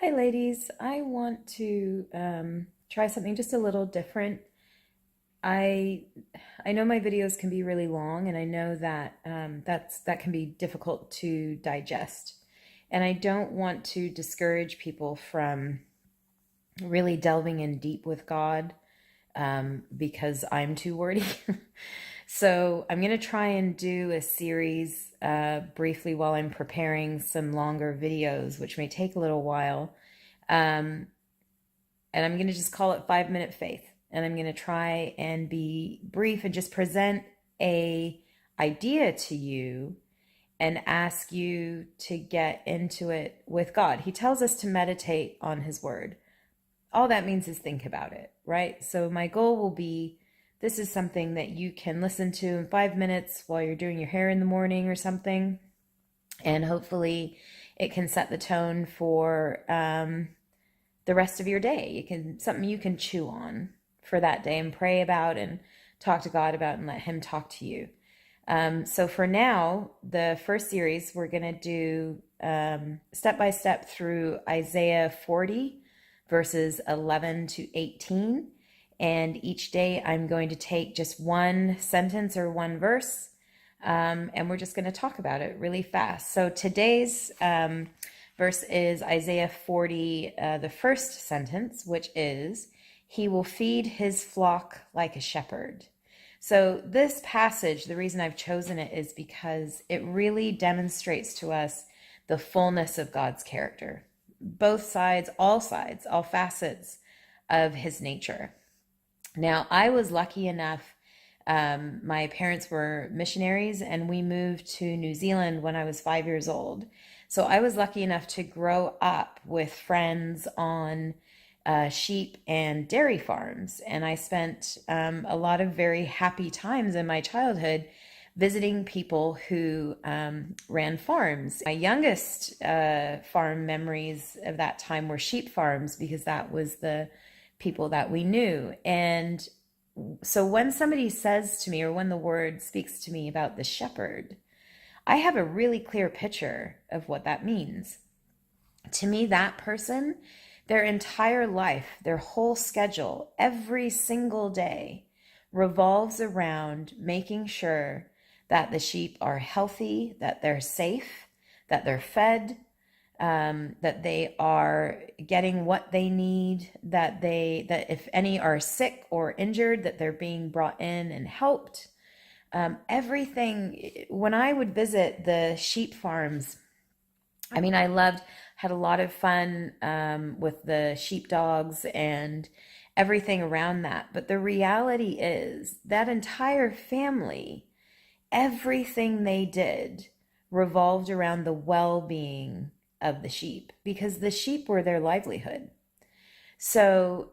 Hi, ladies. I want to try something just a little different. I I know my videos can be really long, and I know that that can be difficult to digest. And I don't want to discourage people from really delving in deep with God because I'm too wordy. So I'm going to try and do a series briefly while I'm preparing some longer videos, which may take a little while. Um, and I'm going to just call it 5 Minute Faith. And I'm going to try and be brief and just present a idea to you and ask you to get into it with God. He tells us to meditate on his word. All that means is think about it, right? So my goal will be this is something that you can listen to in 5 minutes while you're doing your hair in the morning or something. And hopefully it can set the tone for the rest of your day. You can something you can chew on for that day and pray about and talk to God about and let him talk to you. So for now, the first series, we're going to do step by step through Isaiah 40, verses 11 to 18. And each day I'm going to take just one sentence or one verse, and we're just going to talk about it really fast. So today's verse is Isaiah 40, the first sentence, which is, "He will feed his flock like a shepherd." So this passage, the reason I've chosen it is because it really demonstrates to us the fullness of God's character. Both sides, all facets of his nature. Now, I was lucky enough, my parents were missionaries and we moved to New Zealand when I was 5 years old. So I was lucky enough to grow up with friends on sheep and dairy farms. And I spent a lot of very happy times in my childhood visiting people who ran farms. My youngest farm memories of that time were sheep farms because that was the people that we knew. And so when somebody says to me, or when the word speaks to me about the shepherd, I have a really clear picture of what that means. To me, that person, their entire life, their whole schedule, every single day revolves around making sure that the sheep are healthy, that they're safe, that they're fed, that they are getting what they need, that if any are sick or injured, that they're being brought in and helped. Everything, when I would visit the sheep farms, I mean, had a lot of fun with the sheepdogs and everything around that. But the reality is that entire family, everything they did revolved around the well-being of the sheep because the sheep were their livelihood. So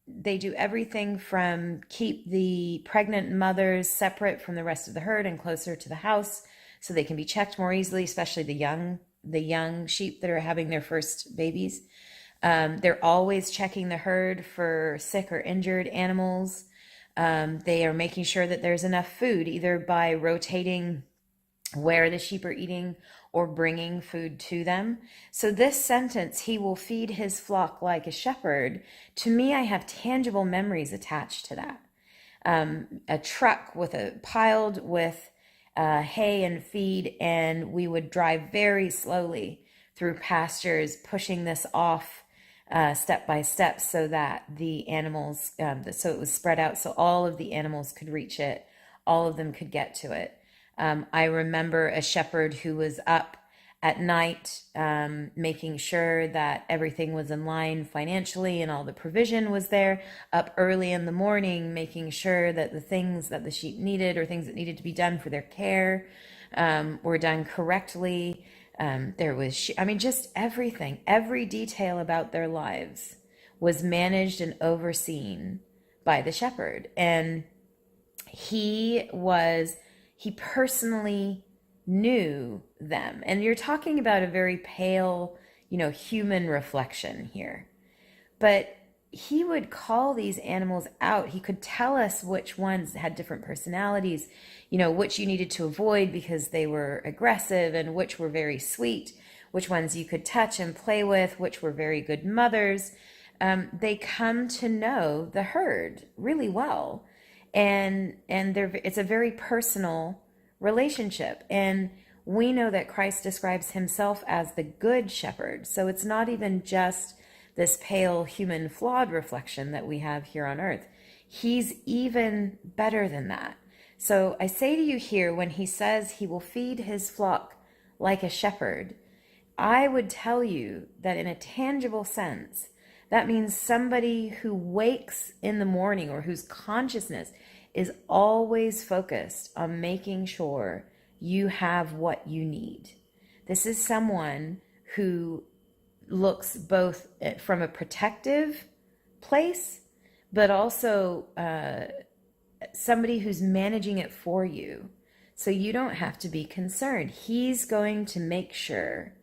they do everything from keep the pregnant mothers separate from the rest of the herd and closer to the house so they can be checked more easily, especially the young sheep that are having their first babies. They're always checking the herd for sick or injured animals. They are making sure that there's enough food, either by rotating where the sheep are eating or bringing food to them. So this sentence, "He will feed his flock like a shepherd," to me, I have tangible memories attached to that. A truck piled with hay and feed, and we would drive very slowly through pastures, pushing this off step by step so that the animals, so it was spread out so all of the animals could reach it, all of them could get to it. I remember a shepherd who was up at night making sure that everything was in line financially and all the provision was there, up early in the morning making sure that the things that the sheep needed or things that needed to be done for their care were done correctly. There was, just everything, every detail about their lives was managed and overseen by the shepherd. And he personally knew them. And you're talking about a very pale, human reflection here. But he would call these animals out. He could tell us which ones had different personalities, which you needed to avoid because they were aggressive and which were very sweet, which ones you could touch and play with, which were very good mothers. They come to know the herd really well, and it's a very personal relationship. And we know that Christ describes himself as the good shepherd. So it's not even just this pale, human, flawed reflection that we have here on earth. He's even better than that. So I say to you here, when he says he will feed his flock like a shepherd, I would tell you that in a tangible sense, that means somebody who wakes in the morning or whose consciousness is always focused on making sure you have what you need. This is someone who looks both from a protective place, but also somebody who's managing it for you. So you don't have to be concerned. He's going to make sure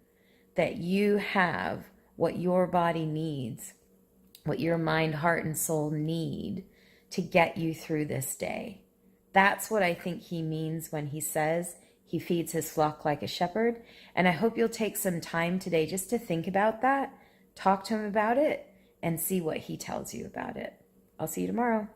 that you have what your body needs, what your mind, heart, and soul need to get you through this day. That's what I think he means when he says he feeds his flock like a shepherd. And I hope you'll take some time today just to think about that, talk to him about it, and see what he tells you about it. I'll see you tomorrow.